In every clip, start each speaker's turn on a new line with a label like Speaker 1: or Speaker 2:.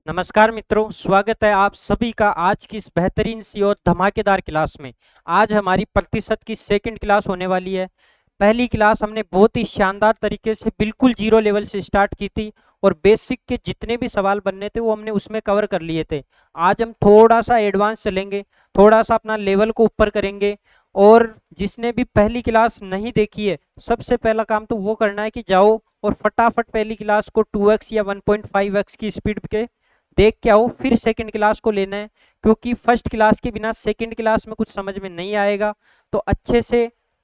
Speaker 1: नमस्कार मित्रों, स्वागत है आप सभी का आज की इस बेहतरीन सी और धमाकेदार क्लास में। आज हमारी प्रतिशत की सेकंड क्लास होने वाली है। पहली क्लास हमने बहुत ही शानदार तरीके से बिल्कुल जीरो लेवल से स्टार्ट की थी और बेसिक के जितने भी सवाल बनने थे वो हमने उसमें कवर कर लिए थे। आज हम थोड़ा सा एडवांस चलेंगे, थोड़ा सा अपना लेवल को ऊपर करेंगे। और जिसने भी पहली क्लास नहीं देखी है, सबसे पहला काम तो वो करना है कि जाओ और फटाफट पहली क्लास को 2x या 1.5x की स्पीड के देख के आओ, फिर सेकंड क्लास को लेना है। क्योंकि फर्स्ट क्लास के बिना सेकंड क्लास में कुछ समझ में नहीं आएगा। तो अच्छे से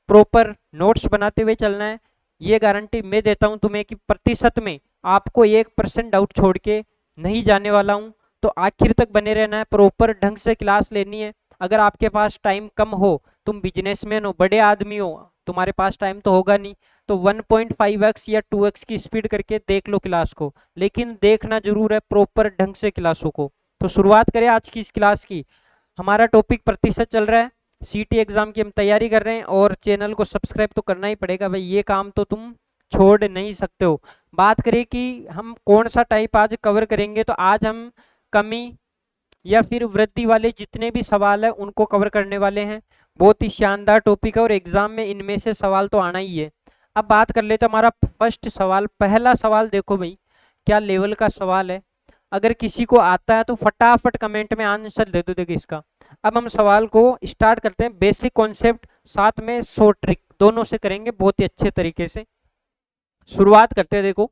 Speaker 1: प्रॉपर नोट्स बनाते हुए चलना है। ये गारंटी मैं देता हूं तुम्हें कि प्रतिशत में आपको 1% डाउट छोड़ के नहीं जाने वाला हूं। तो आखिर तक बने रहना है, प्रॉपर ढंग से क्लास लेनी है। अगर आपके पास टाइम कम हो, तुम बिजनेसमैन हो, बड़े आदमी हो, तुम्हारे पास टाइम तो होगा नहीं, तो 1.5x या 2x की स्पीड करके देख लो क्लास को। लेकिन देखना जरूर है प्रॉपर ढंग से क्लासों को। तो शुरुआत करें आज की इस क्लास की। हमारा टॉपिक प्रतिशत चल रहा है। सीटी एग्जाम की हम तैयारी कर रहे हैं और चैनल को सब्सक्राइब तो करना ही पड़ेगा भाई, ये काम तो तुम छोड़ नहीं सकते हो। बात करें कि हम कौन सा टाइप आज कवर करेंगे, तो आज हम कमी या फिर वृद्धि वाले जितने भी सवाल है उनको कवर करने वाले हैं। बहुत ही शानदार टॉपिक है और एग्जाम में इनमें से सवाल तो आना ही है। अब बात कर लेते हैं हमारा फर्स्ट सवाल। पहला सवाल देखो भाई, क्या लेवल का सवाल है। अगर किसी को आता है तो फटाफट कमेंट में आंसर दे दो। देखिए इसका, अब हम सवाल को स्टार्ट करते हैं। बेसिक कॉन्सेप्ट साथ में शॉर्ट ट्रिक दोनों से करेंगे बहुत ही अच्छे तरीके से। शुरुआत करते हैं। देखो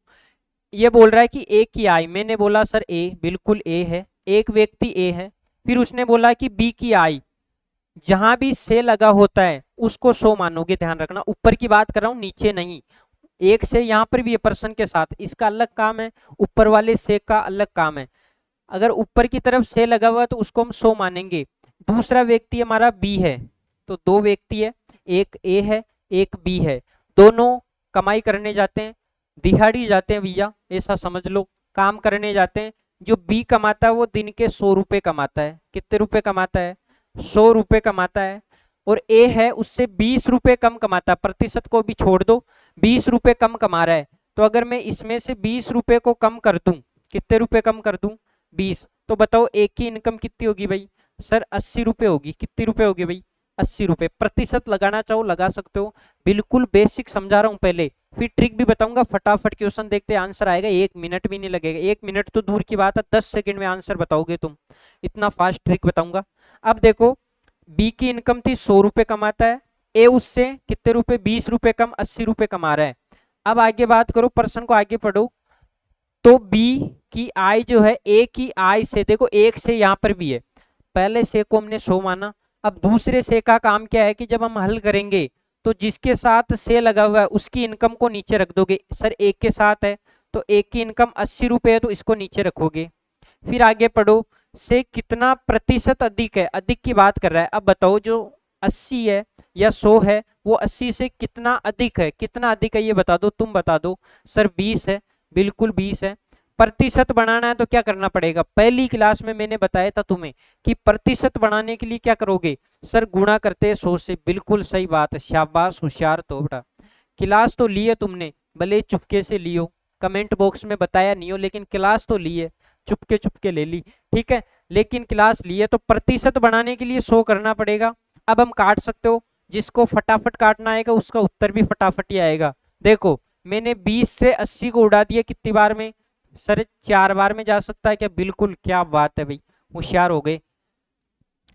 Speaker 1: ये बोल रहा है कि ए की आई, मैंने बोला सर ए, बिल्कुल ए है, एक व्यक्ति ए है। फिर उसने बोला कि बी की आई, जहां भी से लगा होता है उसको 100 मानोगे। ध्यान रखना, ऊपर की बात कर रहा हूं, नीचे नहीं। एक से यहाँ पर भी है पर्सन के साथ, इसका अलग काम है, ऊपर वाले से का अलग काम है। अगर ऊपर की तरफ से लगा हुआ है तो उसको हम 100 मानेंगे। दूसरा व्यक्ति हमारा बी है, तो दो व्यक्ति है, एक ए है एक बी है। दोनों कमाई करने जाते हैं, दिहाड़ी जाते हैं भैया, ऐसा समझ लो, काम करने जाते हैं। जो बी कमाता है वो दिन के 100 रुपए कमाता है। कितने रुपए कमाता है? 100 रुपए कमाता है। और ए है उससे 20 रुपए कम कमाता है, प्रतिशत को भी छोड़ दो, 20 रुपए कम कमा रहा है। तो अगर मैं इसमें से 20 रुपए को कम कर दूं, कितने रुपए कम कर दूं? 20। तो बताओ एक की इनकम कितनी होगी भाई? सर 80 रुपए होगी। कितनी रुपए होगी भाई? 80 रुपए। प्रतिशत लगाना चाहो लगा सकते हो, बिल्कुल बेसिक समझा रहा हूं पहले, फिर ट्रिक भी बताऊंगा। फटाफट क्वेश्चन देखते आंसर आएगा, 1 मिनट भी नहीं लगेगा। 1 मिनट तो दूर की बात है, 10 सेकंड में आंसर बताओगे तुम, इतना फास्ट ट्रिक बताऊंगा। अब देखो, बी की इनकम थी 100 रुपए कमाता है, ए उससे कितने रुपए? 20 रुपए कम, 80 रुपए कमा रहा है। अब आगे बात करो, पर्सन को आगे पढ़ो। तो बी की आई जो है ए की आई से, देखो एक से यहाँ पर भी है, पहले से को हमने 100 माना। अब दूसरे से का काम क्या है कि जब हम हल करेंगे तो जिसके साथ से लगा हुआ है उसकी इनकम को नीचे रख दोगे। सर एक के साथ है तो एक की इनकम 80 रुपए है तो इसको नीचे रखोगे। फिर आगे पढ़ो, से कितना प्रतिशत अधिक है, अधिक की बात कर रहा है। अब बताओ जो 80 है या 100 है वो 80 से कितना अधिक है? कितना अधिक है ये बता दो, तुम बता दो। सर 20 है, बिल्कुल 20 है। प्रतिशत बढ़ाना है तो क्या करना पड़ेगा? पहली क्लास में मैंने बताया था तुम्हें कि प्रतिशत बढ़ाने के लिए क्या करोगे? सर गुणा करते हैं 100 से। बिल्कुल सही बात है, शाबाश, होशियार तो बेटा। क्लास तो ली है तुमने, भले चुपके से लियो, कमेंट बॉक्स में बताया नहीं हो, लेकिन क्लास तो ली है, चुपके चुपके ले ली, ठीक है, लेकिन क्लास ली है। तो प्रतिशत बढ़ाने के लिए 100 करना पड़ेगा। अब हम काट सकते हो, जिसको फटाफट काटना आएगा उसका उत्तर भी फटाफट ही आएगा। देखो मैंने 20 से 80 को उड़ा दिया, कितनी बार में? सर 4 बार में जा सकता है क्या? बिल्कुल, क्या बात है भाई, होशियार हो गए।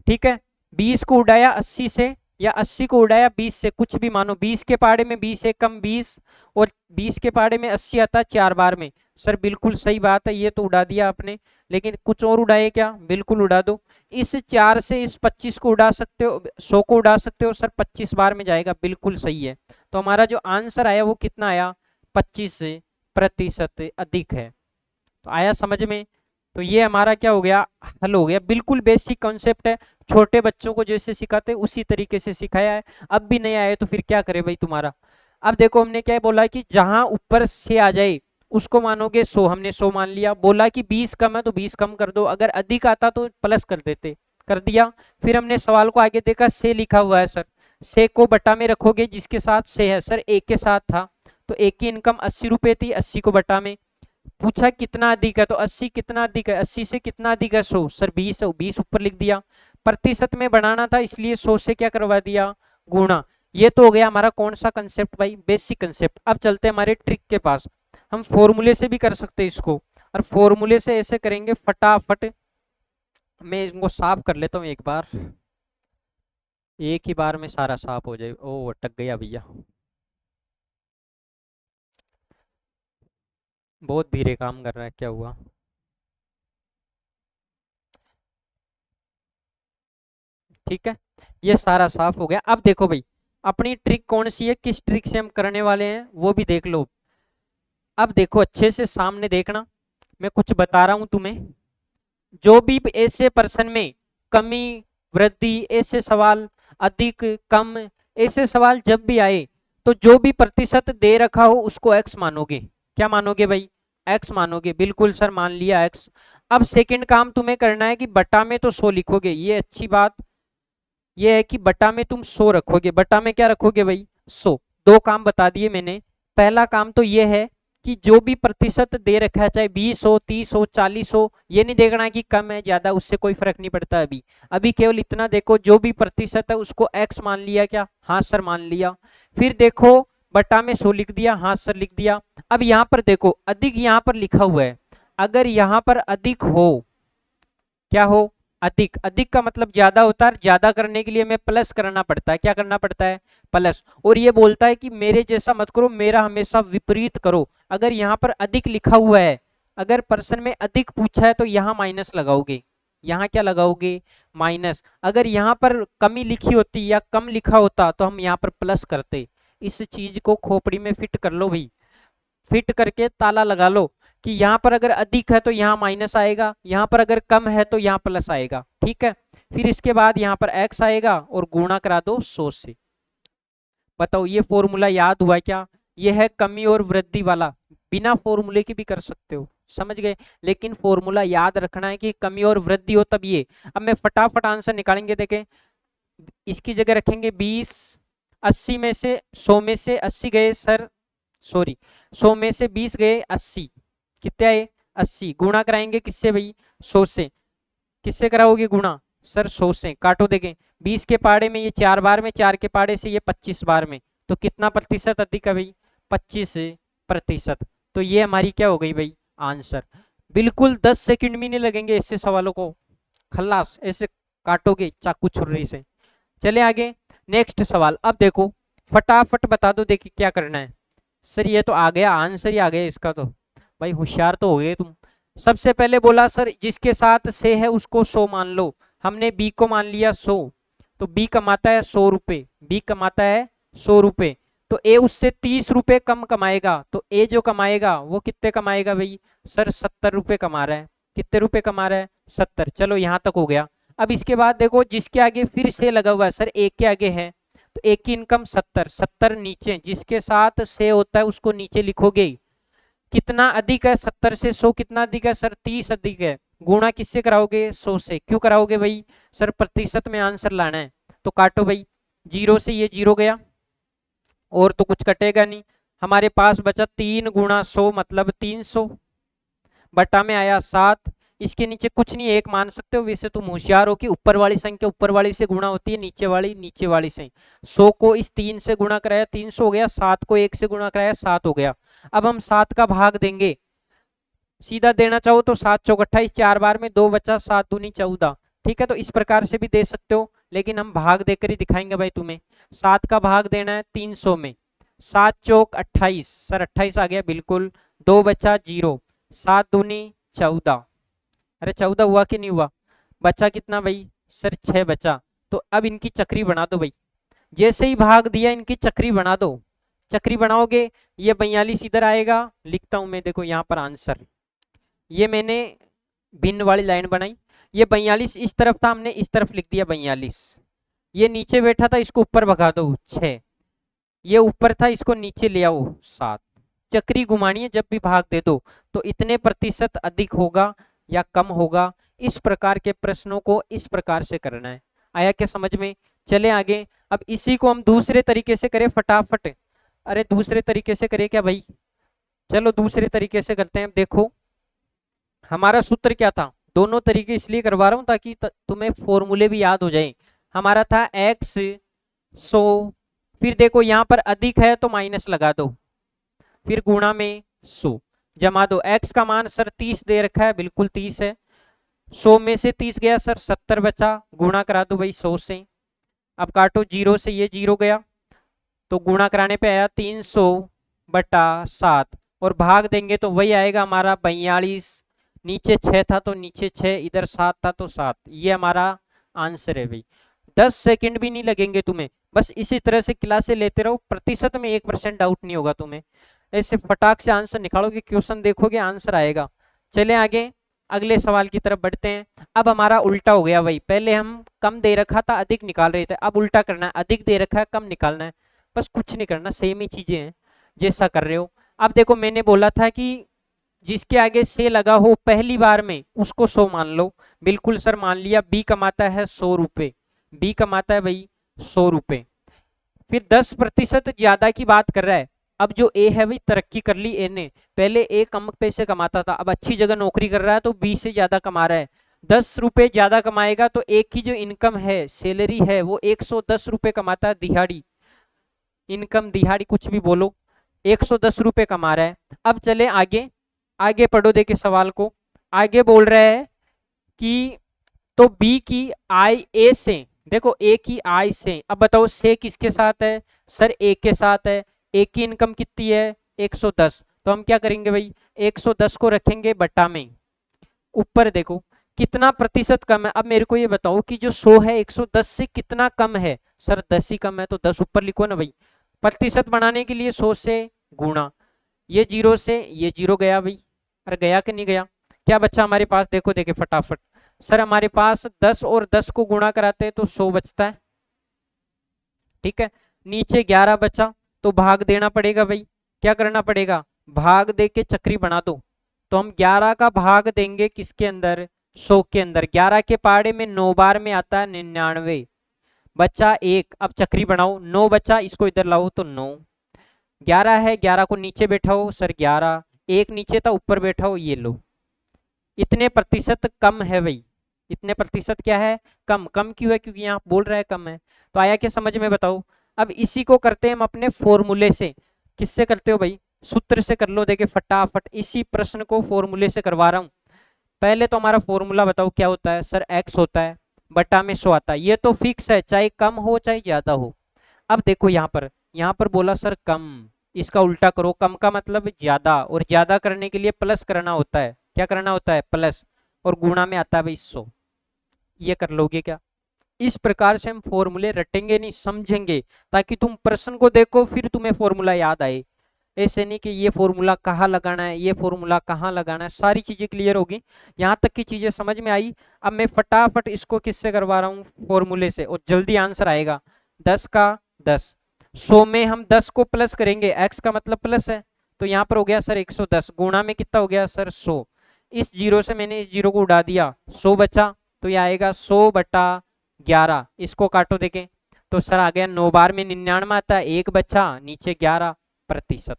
Speaker 1: ठीक है, 20 को उड़ाया 80 से या 80 को उड़ाया 20 से, कुछ भी मानो। 20 के पाड़े में 20 एक कम 20, और 20 के पाड़े में 80 आता है 4 बार में। सर बिल्कुल सही बात है, ये तो उड़ा दिया आपने, लेकिन कुछ और उड़ाए क्या? बिल्कुल उड़ा दो। इस 4 से इस 25 को उड़ा सकते हो, 100 को उड़ा सकते हो। सर 25 बार में जाएगा, बिल्कुल सही है। तो हमारा जो आंसर आया वो कितना आया? 25 से प्रतिशत अधिक है। तो आया समझ में? तो ये हमारा क्या हो गया? हल हो गया। बिल्कुल बेसिक कॉन्सेप्ट है, छोटे बच्चों को जैसे सिखाते हैं उसी तरीके से सिखाया है। अब भी नहीं आए तो फिर क्या करे भाई तुम्हारा। अब देखो हमने क्या बोला कि जहां ऊपर से आ जाए उसको मानोगे 100, हमने 100 मान लिया। बोला कि 20 कम है तो 20 कम कर दो, अगर अधिक आता तो प्लस कर देते, कर दिया। फिर हमने सवाल को आगे देखा, से लिखा हुआ है सर, से को बटा में रखोगे जिसके साथ से है। सर एक के साथ था तो एक की इनकम 80 रुपए थी, 80 को बटा में, पूछा कितना अधिक है, तो 80 कितना अधिक है, 80 से कितना अधिक है, 100 सर 20 है, 20 ऊपर लिख दिया। प्रतिशत में बढ़ाना था इसलिए 100 से क्या करवा दिया, गुणा। ये तो हो गया हमारा कौन सा कंसेप्ट भाई, बेसिक कंसेप्ट। अब चलते हैं हमारे ट्रिक के पास। हम फॉर्मूले से भी कर सकते हैं इसको, और फॉर्मूले से ऐसे करेंगे फटाफट। मैं इनको साफ कर लेता हूँ एक बार, एक ही बार में सारा साफ हो जाए। ओ अटक गया भैया, बहुत धीरे काम कर रहा है, क्या हुआ। ठीक है, ये सारा साफ हो गया। अब देखो भाई, अपनी ट्रिक कौन सी है, किस ट्रिक से हम करने वाले हैं वो भी देख लो। अब देखो अच्छे से सामने देखना, मैं कुछ बता रहा हूं तुम्हें। जो भी ऐसे पर्सन में कमी, वृद्धि, ऐसे सवाल, अधिक, कम, ऐसे सवाल जब भी आए, तो जो भी प्रतिशत दे रखा हो उसको एक्स मानोगे। क्या मानोगे भाई, एक्स मानोगे। बिल्कुल सर, मान लिया एक्स। अब सेकंड काम तुम्हें करना है कि बटा में तो 100 लिखोगे, ये अच्छी बात। ये है कि बटा में तुम 100 रखोगे, बटा में क्या रखोगे भाई, 100। दो काम बता दिए मैंने। पहला काम तो ये है कि जो भी प्रतिशत दे रखा है, चाहे 20 हो, 30 हो, 40 हो, ये नहीं देखना है कि कम है ज्यादा, उससे कोई फर्क नहीं पड़ता। अभी अभी केवल इतना देखो, जो भी प्रतिशत है उसको एक्स मान लिया क्या, हाँ सर मान लिया। फिर देखो बटा में 100 लिख दिया, हाँ सर लिख दिया। अब यहाँ पर देखो अधिक यहाँ पर लिखा हुआ है, अगर यहाँ पर अधिक हो, क्या हो, अधिक। अधिक का मतलब ज्यादा होता है, ज्यादा करने के लिए हमें प्लस करना पड़ता है। क्या करना पड़ता है, प्लस। और ये बोलता है कि मेरे जैसा मत करो, मेरा हमेशा विपरीत करो। अगर यहाँ पर अधिक लिखा हुआ है, अगर पर्सन में अधिक पूछा है तो यहाँ माइनस लगाओगे, यहाँ क्या लगाओगे, माइनस। अगर यहाँ पर कमी लिखी होती या कम लिखा होता तो हम यहाँ पर प्लस करते। इस चीज को खोपड़ी में फिट कर लो भाई, फिट करके ताला लगा लो कि यहाँ पर अगर अधिक है तो यहाँ माइनस आएगा, यहाँ पर अगर कम है तो यहाँ प्लस आएगा। ठीक है, फिर इसके बाद यहाँ पर x आएगा और गुणा करा दो 100 से। बताओ ये फॉर्मूला याद हुआ क्या, ये है कमी और वृद्धि वाला। बिना फॉर्मूले के भी कर सकते हो, समझ गए। लेकिन फॉर्मूला याद रखना है कि कमी और वृद्धि हो तब ये। अब मैं फटाफट आंसर निकालेंगे, देखें। इसकी जगह रखेंगे 20, 80 में से 100 में से 80 गए सर, सॉरी 100 में से 20 गए, 80 कितने आए, 80। गुणा कराएंगे किससे भाई, 100 से। किससे कराओगे गुणा, सर 100 से। काटो देखें, 20 के पाड़े में ये 4 बार में, 4 के पाड़े से ये 25 बार में, तो कितना प्रतिशत अधिक है भाई, 25%। तो ये हमारी क्या हो गई भाई, आंसर। बिल्कुल 10 सेकंड भी नहीं लगेंगे ऐसे सवालों को, खल्लास ऐसे काटोगे चाकू छुर्री से। चले आगे, नेक्स्ट सवाल। अब देखो फटाफट बता दो, देखिए क्या करना है। सर ये तो आ गया, आंसर ही आ गया इसका, तो भाई होशियार तो हो गए तुम। सबसे पहले बोला सर जिसके साथ से है उसको 100 मान लो। हमने बी को मान लिया 100, तो बी कमाता है 100 रुपए, बी कमाता है 100 रुपए। तो ए उससे 30 रुपए कम कमाएगा, तो ए जो कमाएगा वो कितने कमाएगा भाई, सर 70 रुपए कमा रहा है। कितने रुपए कमा रहा है, 70। चलो यहाँ तक हो गया। अब इसके बाद देखो जिसके आगे फिर से लगा हुआ है, सर एक के आगे है, तो एक की इनकम 70, 70 नीचे, जिसके साथ से होता है उसको नीचे लिखोगे। कितना अधिक है, 70 से 100 कितना अधिक है सर, 30 अधिक है। गुणा किससे कराओगे, 100 से। क्यों कराओगे भाई, सर प्रतिशत में आंसर लाना है। तो काटो भाई, 0 से ये 0 गया, और तो कुछ कटेगा नहीं। हमारे पास बचा 3 गुणा 100 मतलब 300, बटा में आया 7। इसके नीचे कुछ नहीं, एक मान सकते हो। वैसे तुम होशियार हो कि ऊपर वाली संख्या ऊपर वाली से गुणा होती है, नीचे वाली नीचे वाली से। 100 को इस 3 से गुणा कराया 300 हो गया, 7 को 1 से गुणा कराया 7 हो गया। अब हम 7 का भाग देंगे, सीधा देना चाहो तो 7 चौक 28, 4 बार में 2 बचा, 7 दूनी 14। ठीक है, तो इस प्रकार से भी दे सकते हो, लेकिन हम भाग देकर ही दिखाएंगे भाई तुम्हें। 7 का भाग देना है 300 में, 7 चौक 28, सर 28 आ गया बिल्कुल। 2 बचा 0, 7 दूनी 14। अरे 14 हुआ कि नहीं हुआ, बचा कितना भाई, सर 6 बचा। तो अब इनकी चक्री बना दो भाई, जैसे ही भाग दिया इनकी चक्री बना दो। चक्री बनाओगे, ये 42 इधर आएगा, लिखता हूं मैं, देखो यहाँ पर आंसर। ये मैंने भिन्न वाली लाइन बनाई, ये 42 इस तरफ था, हमने इस तरफ लिख दिया 42। ये नीचे बैठा था, इसको ऊपर भगा दो 6। ये ऊपर था, इसको नीचे ले आओ 7। चक्री घुमानी है, जब भी भाग दे दो तो इतने प्रतिशत अधिक होगा या कम होगा। इस प्रकार के प्रश्नों को इस प्रकार से करना है। आया क्या समझ में, चले आगे। अब इसी को हम दूसरे तरीके से करें फटाफट। अरे दूसरे तरीके से करें क्या भाई, चलो दूसरे तरीके से करते हैं। देखो हमारा सूत्र क्या था, दोनों तरीके इसलिए करवा रहा हूं ताकि तुम्हें फॉर्मूले भी याद हो जाए। हमारा था x 100, फिर देखो यहाँ पर अधिक है तो माइनस लगा दो, फिर गुणा में 100 जमा दो। x का मान सर 30 दे रखा है, बिल्कुल 30 है। 100 में से 30 गया सर 70 बचा, गुणा करा दो भाई 100 से। अब काटो, जीरो से ये जीरो गया तो गुणा कराने पे आया 300/7, और भाग देंगे तो वही आएगा हमारा 42। नीचे 6 था तो नीचे 6, इधर 7 था तो 7। ये हमारा आंसर है भाई। 10 सेकंड भी नहीं लगेंगे तुम्हें, बस इसी तरह से क्लासे लेते रहो, प्रतिशत में 1% डाउट नहीं होगा तुम्हें। ऐसे फटाक से आंसर निकालोगे, क्वेश्चन देखोगे आंसर आएगा। चले आगे अगले सवाल की तरफ बढ़ते हैं। अब हमारा उल्टा हो गया भाई, पहले हम कम दे रखा था अधिक निकाल रहे थे, अब उल्टा करना है, अधिक दे रखा है कम निकालना है। बस कुछ नहीं करना, सेम ही चीजें हैं जैसा कर रहे हो। अब देखो मैंने बोला था कि जिसके आगे से लगा हो पहली बार में उसको 100 मान लो। बिल्कुल सर मान लिया। बी कमाता है 100 रुपए, बी कमाता है भाई 100 रुपए। फिर 10% ज्यादा की बात कर रहा है। अब जो ए है भाई तरक्की कर ली ए ने, पहले ए कम पैसे कमाता था, अब अच्छी जगह नौकरी कर रहा है तो बी से ज्यादा कमा रहा है। 10 रुपए ज्यादा कमाएगा तो एक की जो इनकम है सैलरी है वो 110 रुपए कमाता है, दिहाड़ी इनकम दिहाड़ी कुछ भी बोलो, 110 रुपए कमा रहा है। अब चले आगे, आगे पढ़ो देखे सवाल को। आगे बोल रहा है कि तो बी की आय ए से, देखो ए की आय से, अब बताओ से किसके साथ है सर, ए के साथ है। ए की इनकम कितनी है 110, तो हम क्या करेंगे भाई 110 को रखेंगे बटा में, ऊपर देखो कितना प्रतिशत कम है। अब मेरे को ये बताओ कि जो 100 है 110 से कितना कम है सर, 10 ही कम है तो 10 ऊपर लिखो ना भाई। प्रतिशत बनाने के लिए 100 से गुणा, ये जीरो से ये जीरो गया भाई, अरे गया कि नहीं गया। क्या बच्चा हमारे पास, देखो देखे फटाफट सर, हमारे पास 10 और 10 को गुणा कराते हैं तो 100 बचता है, ठीक है। नीचे 11 बचा तो भाग देना पड़ेगा भाई, क्या करना पड़ेगा भाग दे के चक्री बना दो। तो हम 11 का भाग देंगे किसके अंदर 100 के अंदर, 11 के पहाड़े में 9 बार में आता है 99, बच्चा एक। अब चक्री बनाओ, 9 बच्चा, इसको इधर लाओ तो 9, 11 है 11 को नीचे बैठाओ सर 11, एक नीचे था ऊपर बैठाओ ये लो। इतने प्रतिशत कम है भाई, इतने प्रतिशत क्या है कम। कम क्यों है, क्योंकि यहाँ बोल रहा है कम है। तो आया क्या समझ में बताओ। अब इसी को करते हैं हम अपने फॉर्मूले से। किससे करते हो भाई, सूत्र से कर लो, देखे फटाफट इसी प्रश्न को फॉर्मूले से करवा रहा हूं। पहले तो हमारा फॉर्मूला बताओ क्या होता है सर, एक्स होता है बटा में 100 आता है, ये तो फिक्स है चाहे कम हो चाहे ज्यादा हो। अब देखो यहाँ पर बोला सर कम, इसका उल्टा करो, कम का मतलब ज्यादा, और ज्यादा करने के लिए प्लस करना होता है, क्या करना होता है प्लस, और गुणा में आता है भाई 100। ये कर लोगे क्या, इस प्रकार से हम फॉर्मूले रटेंगे नहीं समझेंगे, ताकि तुम प्रश्न को देखो फिर तुम्हें फॉर्मूला याद आए। ऐसे नहीं कि ये फॉर्मूला कहाँ लगाना है, ये फॉर्मूला कहाँ लगाना है, सारी चीजें क्लियर होगी। यहाँ तक की चीजें समझ में आई। अब मैं फटाफट इसको किससे करवा रहा हूँ, फॉर्मूले से, और जल्दी आंसर आएगा। 10 का 10, 100 में हम 10 को प्लस करेंगे, x का मतलब प्लस है, तो यहाँ पर हो गया सर 110, गुणा में कितना हो गया सर 100। इस जीरो से मैंने इस जीरो को उड़ा दिया, 100 बचा, तो यह आएगा 100/11। इसको काटो देखें तो सर आ गया 9 बार में 99 आता है, एक बचा, नीचे 11%।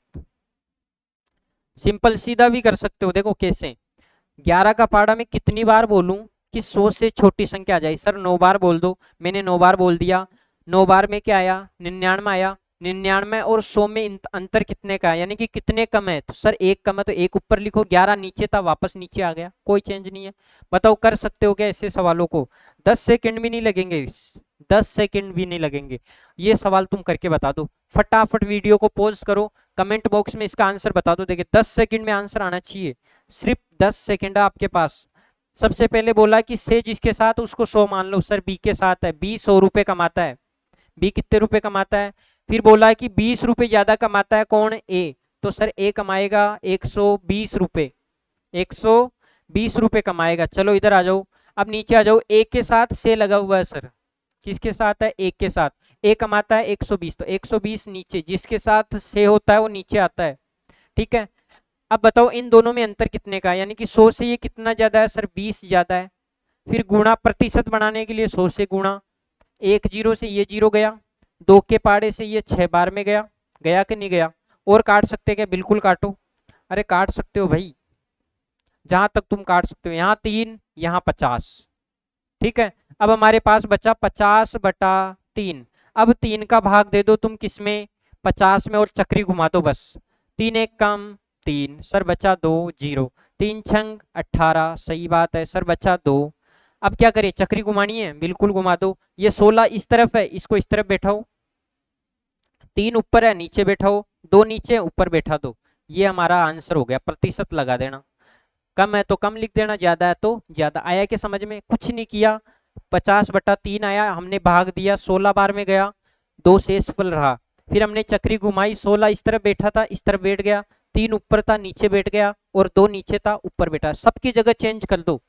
Speaker 1: सिंपल सीधा भी कर सकते हो, देखो कैसे। 11 का पाड़ा में कितनी बार बोलूं कि 100 से छोटी संख्या आ जाए सर, 9 बार बोल दो, मैंने 9 बार बोल दिया। 9 बार में क्या आया 99 आया, 99 और 100 में अंतर कितने का है, यानी कि कितने कम है, तो सर एक कम है तो एक ऊपर लिखो, 11 नीचे था वापस नीचे आ गया, कोई चेंज नहीं है। बताओ कर सकते हो क्या ऐसे सवालों को, 10 सेकंड भी नहीं लगेंगे, 10 सेकंड भी नहीं लगेंगे। ये सवाल तुम करके बता दो, फटाफट वीडियो को पॉज करो, कमेंट बॉक्स में इसका आंसर बता दो। देखिए 10 सेकंड में आंसर आना चाहिए, सिर्फ 10 सेकंड है आपके पास। सबसे पहले बोला कि से जिसके साथ उसको 100 मान लो, सर बी के साथ है, बी 100 रुपए कमाता है, बी कितने रुपए कमाता है। फिर बोला कि 20 रुपए ज्यादा कमाता है कौन, ए, तो सर ए कमाएगा 120 रुपए, 120 रुपए कमाएगा। चलो इधर आ जाओ, अब नीचे आ जाओ, ए के साथ से लगा हुआ है सर, किसके साथ है एक के साथ, ए कमाता है 120, तो 120 नीचे, जिसके साथ से होता है वो नीचे आता है, ठीक है। अब बताओ इन दोनों में अंतर कितने का है, यानी कि 100 से ये कितना ज्यादा है सर 20 ज्यादा है। फिर गुणा, प्रतिशत बनाने के लिए 100 से गुणा, एक जीरो से ये जीरो गया, 2 के पाड़े से ये 6 बार में गया, गया कि नहीं गया। और काट सकते क्या, बिल्कुल काटो, अरे काट सकते हो भाई, जहां तक तुम काट सकते हो, यहाँ 3 यहाँ 50। ठीक है, अब हमारे पास बचा 50/3। अब 3 का भाग दे दो तुम किसमें, 50 में, और चक्री घुमा दो बस। 3 एक कम 3 सर, बचा 2 0। 3 छंग 18, सही बात है सर, बचा 2। अब क्या करें, चक्री घुमानी है, बिल्कुल घुमा दो। ये 16 इस तरफ है, इसको इस तरफ बैठाओ। 3 ऊपर है, नीचे बैठाओ। 2 नीचे, ऊपर बैठा दो। ये हमारा आंसर हो गया, प्रतिशत लगा देना। कम है तो कम लिख देना, ज्यादा है तो ज्यादा। आया कि समझ में, कुछ नहीं किया। 50/3 आया, हमने भाग दिया, 16 बार में गया, 2 शेषफल रहा। फिर हमने चक्री घुमाई, 16 इस तरफ बैठा था, इस तरफ बैठ गया। 3 ऊपर था, नीचे बैठ गया, और 2 नीचे था, ऊपर बैठा। सबकी जगह चेंज कर दो,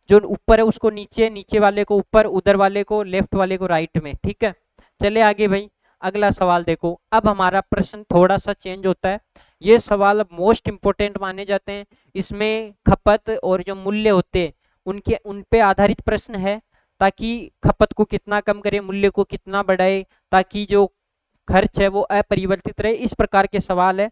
Speaker 1: जो ऊपर है उसको नीचे, नीचे वाले को ऊपर, उधर वाले को लेफ्ट, वाले को राइट में। ठीक है, चले आगे भाई। अगला सवाल देखो, अब हमारा प्रश्न थोड़ा सा चेंज होता है। ये सवाल मोस्ट इंपोर्टेंट माने जाते हैं। इसमें खपत और जो मूल्य होते हैं उनके, उन पे आधारित प्रश्न है, ताकि खपत को कितना कम करें, मूल्य को कितना बढ़ाए, ताकि जो खर्च है वो अपरिवर्तित रहे। इस प्रकार के सवाल है।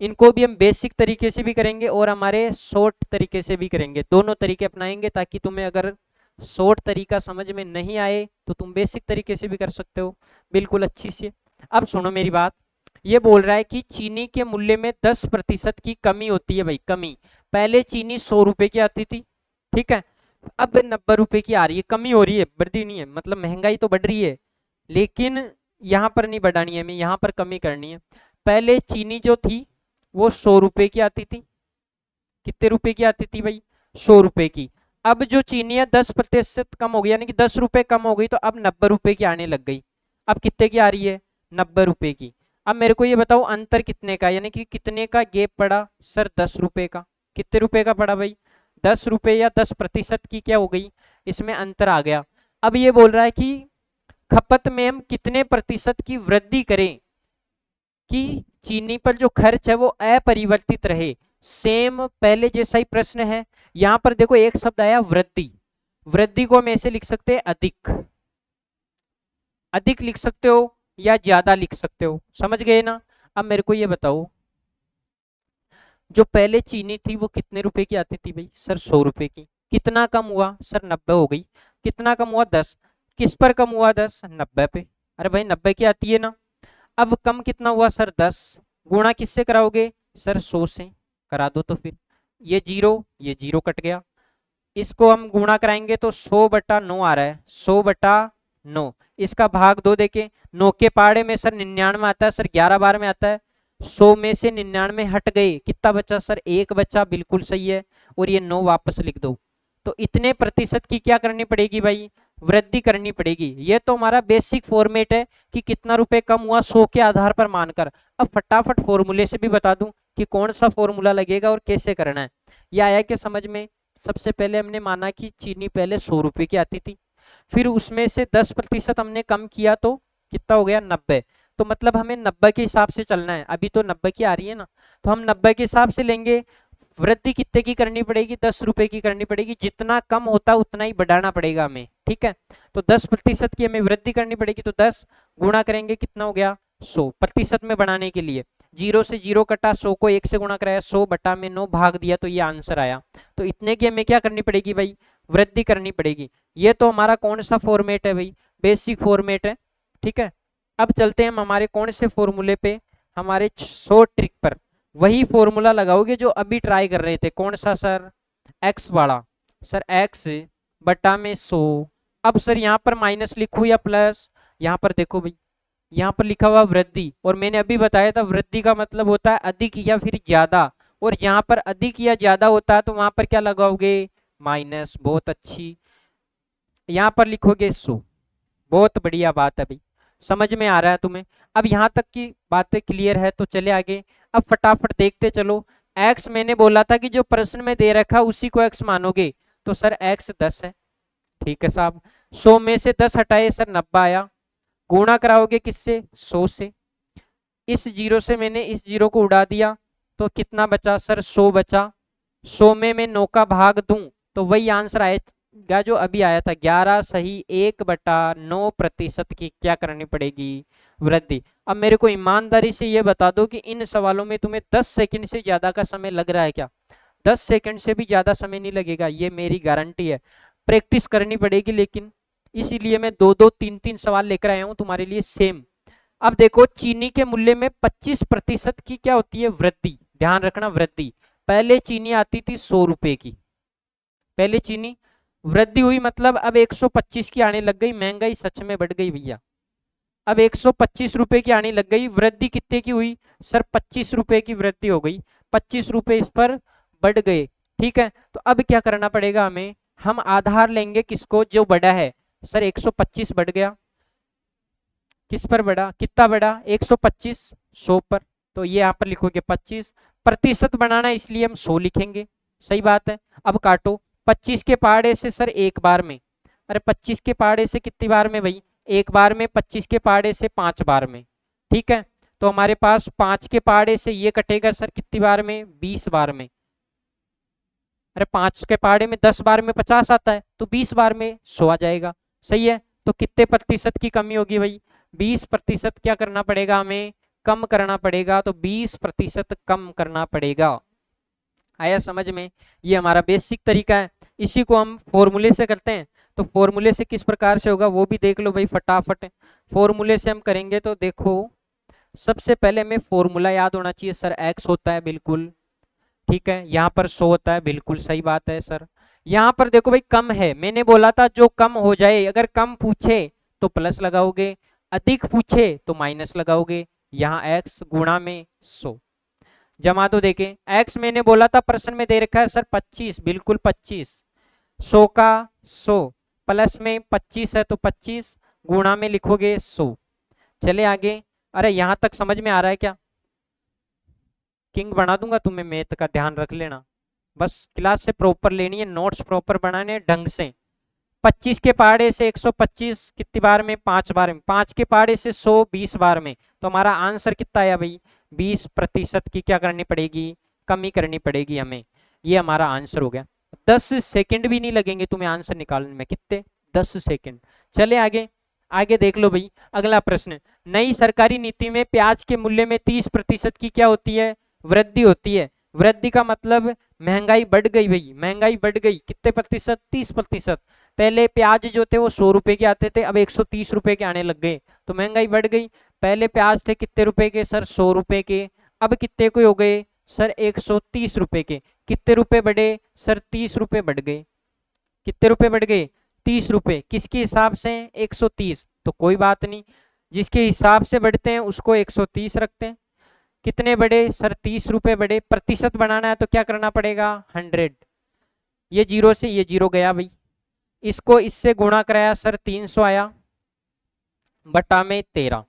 Speaker 1: इनको भी हम बेसिक तरीके से भी करेंगे और हमारे शॉर्ट तरीके से भी करेंगे, दोनों तरीके अपनाएंगे, ताकि तुम्हें अगर शॉर्ट तरीका समझ में नहीं आए तो तुम बेसिक तरीके से भी कर सकते हो, बिल्कुल अच्छी से। अब सुनो मेरी बात, ये बोल रहा है कि चीनी के मूल्य में 10% की कमी होती है भाई, कमी। पहले चीनी 100 रुपए की आती थी, ठीक है, अब 90 रुपए की आ रही है। कमी हो रही है, बढ़ती नहीं है, मतलब महंगाई तो बढ़ रही है, लेकिन यहाँ पर नहीं बढ़ानी है हमें, यहाँ पर कमी करनी है। पहले चीनी जो थी वो 100 रुपए की आती थी। कितने रुपए की आती थी भाई, 100 रुपए की। अब जो चीनी है 10% कम हो गई, यानी कि 10 रुपए कम हो गई, तो अब 90 रुपए की आने लग गई। अब कितने की आ रही है, 90 रुपए की। अब मेरे को ये बताओ अंतर कितने का, यानी कि कितने का गैप पड़ा सर, 10 रुपए का। कितने रुपए का पड़ा भाई, 10 रुपए, या 10% की क्या हो गई, इसमें अंतर आ गया। अब ये बोल रहा है कि खपत में हम कितने प्रतिशत की वृद्धि करें कि चीनी पर जो खर्च है वो अपरिवर्तित रहे। सेम पहले जैसा ही प्रश्न है। यहां पर देखो एक शब्द आया वृद्धि। वृद्धि को हम ऐसे लिख सकते हैं, अधिक। अधिक लिख सकते हो या ज्यादा लिख सकते हो, समझ गए ना। अब मेरे को ये बताओ, जो पहले चीनी थी वो कितने रुपए की आती थी भाई सर, 100 रुपए की। कितना कम हुआ सर, 90 हो गई। कितना कम हुआ, 10। किस पर कम हुआ, 10, 90 पे। अरे भाई 90 की आती है ना। अब कम कितना हुआ सर, 10। गुणा किससे कराओगे सर, 100 से। करा दो तो फिर, ये जीरो कट गया। इसको हम गुणा कराएंगे तो 100/9 आ रहा है, 100/9। इसका भाग 2 देके, 9 के पहाड़े में सर 99 आता है सर, 11 बार में आता है। 100 में से 99 हट गए, कितना बचा सर, 1 बचा, बिल्कुल सही है। और ये 9 वापस लिख दो। तो इतने प्रतिशत की क्या करनी पड़ेगी भाई, वृद्धि करनी पड़ेगी। ये तो हमारा बेसिक फॉर्मेट है कि कितना रुपए कम हुआ 100 के आधार पर मानकर। अब फटाफट फॉर्मूले से भी बता दूं कि कौन सा फॉर्मूला लगेगा और कैसे करना है। ये आया कि समझ में। सबसे पहले हमने माना कि चीनी पहले 100 रुपए की आती थी, फिर उसमें से 10% हमने कम किया तो कितना हो गया, 90। तो मतलब हमें 90 के हिसाब से चलना है, अभी तो 90 की आ रही है ना, तो हम 90 के हिसाब से लेंगे। वृद्धि कितने की करनी पड़ेगी, 10 रुपए की करनी पड़ेगी। जितना कम होता उतना ही बढ़ाना पड़ेगा हमें, ठीक है। तो 10% की हमें वृद्धि करनी पड़ेगी, तो 10 गुणा करेंगे, कितना हो गया, 100। प्रतिशत में बढ़ाने के लिए 0 से 0 कटा, 100 को 1 से गुणा कराया, 100/9 भाग दिया, तो ये आंसर आया। तो इतने की हमें क्या करनी पड़ेगी भाई, वृद्धि करनी पड़ेगी। ये तो हमारा कौन सा फॉर्मेट है भाई, बेसिक फॉर्मेट है, ठीक है। अब चलते हैं हम हमारे कौन से फॉर्मूले पे, हमारे शॉर्ट ट्रिक पर। वही फॉर्मूला लगाओगे जो अभी ट्राई कर रहे थे, कौन सा सर, एक्स वाला। Sir x/100। अब सर यहाँ पर माइनस लिखूं या प्लस, यहाँ पर देखो भाई, यहाँ पर लिखा हुआ वृद्धि, और मैंने अभी बताया था वृद्धि का मतलब होता है अधिक या फिर ज्यादा। और यहाँ पर अधिक या ज्यादा होता है तो वहां पर क्या लगाओगे, माइनस। बहुत अच्छी, यहाँ पर लिखोगे 100। बहुत बढ़िया बात है भाई, समझ में आ रहा है तुम्हें। अब यहाँ तक की बातें क्लियर है तो चले आगे। अब फटाफट देखते चलो। x मैंने बोला था कि जो प्रश्न में दे रखा उसी को x मानोगे, तो सर x 10 है, ठीक है साहब। 100 में से 10 हटाए सर, 90 आया। गुणा कराओगे किससे, 100 से। इस जीरो से मैंने इस जीरो को उड़ा दिया, तो कितना बचा सर, 100 बचा। 100 में मैं 9 का भाग दूं तो वही आंसर आए, का जो अभी आया था 11 सही 1/9% की क्या करनी पड़ेगी, वृद्धि। अब मेरे को ईमानदारी से ये बता दो कि इन सवालों में तुम्हें 10 सेकंड से ज्यादा का समय लग रहा है क्या? 10 सेकंड से भी ज्यादा समय नहीं लगेगा, ये मेरी गारंटी है। प्रैक्टिस करनी पड़ेगी लेकिन, इसीलिए मैं दो दो तीन तीन सवाल लेकर आया हूं तुम्हारे लिए सेम। अब देखो, चीनी के मूल्य में 25% की क्या होती है, वृद्धि। ध्यान रखना, वृद्धि। पहले चीनी आती थी 100 रुपए की, पहले चीनी, वृद्धि हुई मतलब अब 125 की आने लग गई। महंगाई सच में बढ़ गई भैया, अब 125 रुपए की आने लग गई। वृद्धि कितने की हुई सर, 25 रुपए की वृद्धि हो गई, 25 रुपए इस पर बढ़ गए। ठीक है, तो अब क्या करना पड़ेगा हमें, हम आधार लेंगे किसको, जो बड़ा है। सर 125 बढ़ गया, किस पर बढ़ा, कितना बढ़ा, 125 100 पर, तो ये यहाँ पर लिखोगे 25। प्रतिशत बनाना इसलिए हम 100 लिखेंगे, सही बात है। अब काटो, 25 के पहाड़े से सर एक बार में, अरे 25 के पहाड़े से कितनी बार में भाई, एक बार में। 25 के पहाड़े से 5 बार में, ठीक है। तो हमारे पास 5 के पहाड़े से ये कटेगा सर कितनी बार में, 20 बार में। अरे 5 के पहाड़े में 10 बार में 50 आता है, तो 20 बार में 100 आ जाएगा, सही है। तो कितने प्रतिशत की कमी होगी भाई, 20% क्या करना पड़ेगा हमें, कम करना पड़ेगा। तो 20% कम करना पड़ेगा। आया समझ में, ये हमारा बेसिक तरीका है। इसी को हम फॉर्मूले से करते हैं। तो फॉर्मूले से किस प्रकार से होगा वो भी देख लो भाई फटाफट। फॉर्मूले से हम करेंगे तो देखो, सबसे पहले हमें फॉर्मूला याद होना चाहिए सर, एक्स होता है बिल्कुल, ठीक है। यहाँ पर 100 होता है, बिल्कुल सही बात है सर। यहाँ पर देखो भाई कम है, मैंने बोला था जो कम हो जाए, अगर कम पूछे तो प्लस लगाओगे, अधिक पूछे तो माइनस लगाओगे। यहाँ x गुणा में 100, जमा दो। देखें x मैंने बोला था प्रश्न में दे रखा है सर 25, बिल्कुल 25, 100 का 100 प्लस में 25 है तो 25 गुणा में लिखोगे 100। चले आगे, अरे यहाँ तक समझ में आ रहा है क्या? किंग बना दूंगा तुम्हें, मैथ का ध्यान रख लेना, बस क्लास से प्रॉपर लेनी है, नोट्स प्रॉपर बनाने हैं ढंग से। 25 के पहाड़े से 125 कितनी बार में, 5 बार में। 5 के पहाड़े से 100 20 बार में। तो हमारा आंसर कितना आया भाई, 20% की क्या करनी पड़ेगी, कमी करनी पड़ेगी हमें। ये हमारा आंसर हो गया। 10 सेकंड भी नहीं लगेंगे तुम्हें आंसर निकालने में, कितने, 10 सेकंड। चले आगे, आगे देख लो भाई अगला प्रश्न। नई सरकारी नीति में प्याज के मूल्य में 30% की क्या होती है, वृद्धि होती है। वृद्धि का मतलब महंगाई बढ़ गई भाई, महंगाई बढ़ गई, कितने प्रतिशत, 30%। पहले प्याज जो थे वो 100 रुपए के आते थे, अब 130 रुपए के आने लग गए, तो महंगाई बढ़ गई। पहले प्याज थे कितने रुपए के सर, 100 रुपए के, अब कितने को हो गए सर, 130 रुपए के। कितने रुपए बढ़े सर, 30 रुपए बढ़ गए। कितने रुपए बढ़ गए, 30 रुपए। किसके हिसाब से, 130, तो कोई बात नहीं, जिसके हिसाब से बढ़ते हैं उसको 130 रखते हैं। कितने बढ़े सर, 30 रुपए बढ़े। प्रतिशत बनाना है तो क्या करना पड़ेगा, 100। ये जीरो से ये जीरो गया भाई, इसको इससे गुणा कराया सर, 300 आया, बटा में 13।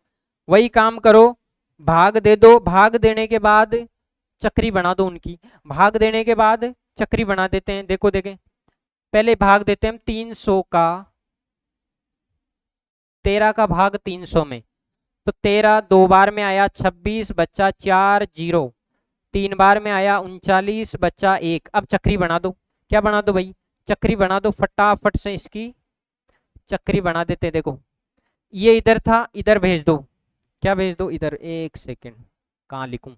Speaker 1: वही काम करो, भाग दे दो, भाग देने के बाद चक्री बना दो उनकी, भाग देने के बाद चक्री बना देते हैं। देखो देखें, पहले भाग देते हैं हम 300 का, 13 का भाग 300 में, तो 13 दो बार में आया 26 बच्चा 4 जीरो, 3 बार में आया 39 बच्चा 1। अब चक्री बना दो, क्या बना दो भाई, चक्री बना दो, फटाफट से इसकी चक्री बना देते। देखो ये इधर था, इधर भेज दो, क्या भेज दो इधर, एक सेकेंड, कहाँ लिखूं,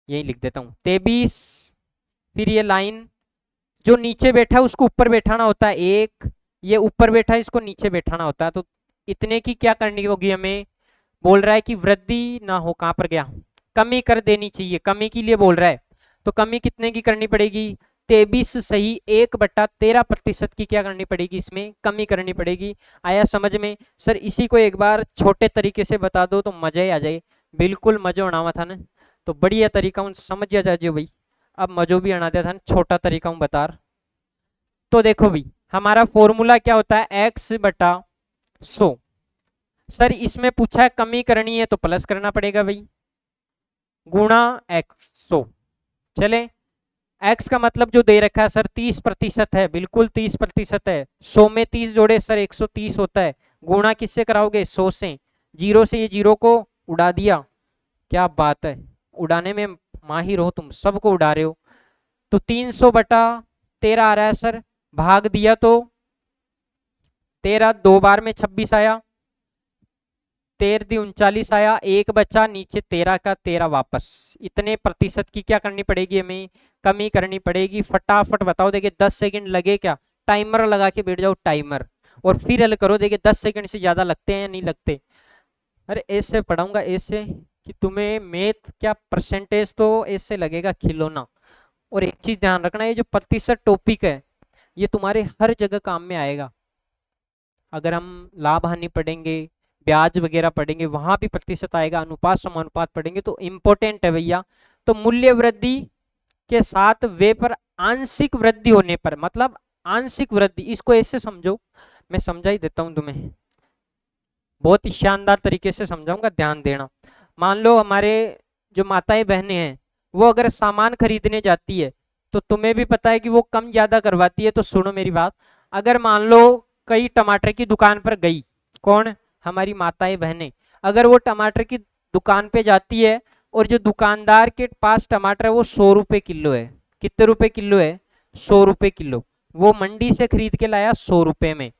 Speaker 1: यही लिख देता हूँ 23। फिर ये लाइन, जो नीचे बैठा है उसको ऊपर बैठाना होता है, एक, ये ऊपर बैठा है इसको नीचे बैठाना होता है। तो इतने की क्या करनी होगी हमें, बोल रहा है कि वृद्धि ना हो, कहां पर गया, कमी कर देनी चाहिए, कमी के लिए बोल रहा है। तो कमी कितने की करनी पड़ेगी, 23 सही 1/13% की क्या करनी पड़ेगी, इसमें कमी करनी पड़ेगी। आया समझ में सर? इसी को एक बार छोटे तरीके से बता दो तो मजा ही आ जाए, बिल्कुल मजा आना हुआ था ना, तो बढ़िया तरीका हूँ, समझ जाए भाई। अब मजो भी आना दिया था ना, छोटा तरीका हूँ बता। तो देखो भाई हमारा फॉर्मूला क्या होता है, x/100। सर इसमें पूछा है कमी करनी है तो प्लस करना पड़ेगा भाई, गुणा 100। चले, x का मतलब जो दे रखा है सर 30% है, बिल्कुल 30% है। 100 में 30 जोड़े सर 130 होता है, गुणा किससे कराओगे, 100 से। जीरो से ये जीरो को उड़ा दिया, क्या बात है, उड़ाने में माहिर हो तुम, सबको उड़ा रहे हो। तो 300 बटा 13 आ रहा है सर, भाग दिया तो 13 दो बार में 26 आया, 13 दी 39 आया, एक बचा नीचे 13 का 13 वापस। इतने प्रतिशत की क्या करनी पड़ेगी, हमें कमी करनी पड़ेगी। फटाफट बताओ, देखिए 10 सेकंड लगे क्या, टाइमर लगा के बैठ जाओ, टाइमर, और फिर हल करो। देखिए 10 सेकंड से ज्यादा लगते हैं या नहीं लगते। अरे ऐसे पढ़ाऊंगा ऐसे कि तुम्हें मैथ क्या परसेंटेज तो ऐसे लगेगा खिलौना। और एक चीज ध्यान रखना, ये जो प्रतिशत टॉपिक है ये तुम्हारे हर जगह काम में आएगा। अगर हम लाभ हानि पढ़ेंगे, ब्याज वगैरह पढ़ेंगे, वहां भी प्रतिशत आएगा, अनुपात समानुपात पढ़ेंगे तो इंपॉर्टेंट है भैया। तो मूल्य वृद्धि के साथ वे पर आंशिक वृद्धि होने पर, मतलब आंशिक वृद्धि, इसको ऐसे समझो, मैं समझा ही देता हूं तुम्हें, बहुत ही शानदार तरीके से समझाऊंगा, ध्यान देना। मान लो हमारे जो माताएं बहनें हैं वो अगर सामान खरीदने जाती है तो तुम्हें भी पता है कि वो कम ज्यादा करवाती है। तो सुनो मेरी बात, अगर मान लो कई टमाटर की दुकान पर गई, कौन, हमारी माताएं बहनें, अगर वो टमाटर की दुकान पे जाती है और जो दुकानदार के पास टमाटर है वो 100 रुपए किलो है, कितने रुपए किलो है, 100 रुपए किलो, वो मंडी से खरीद के लाया 100 रुपए में।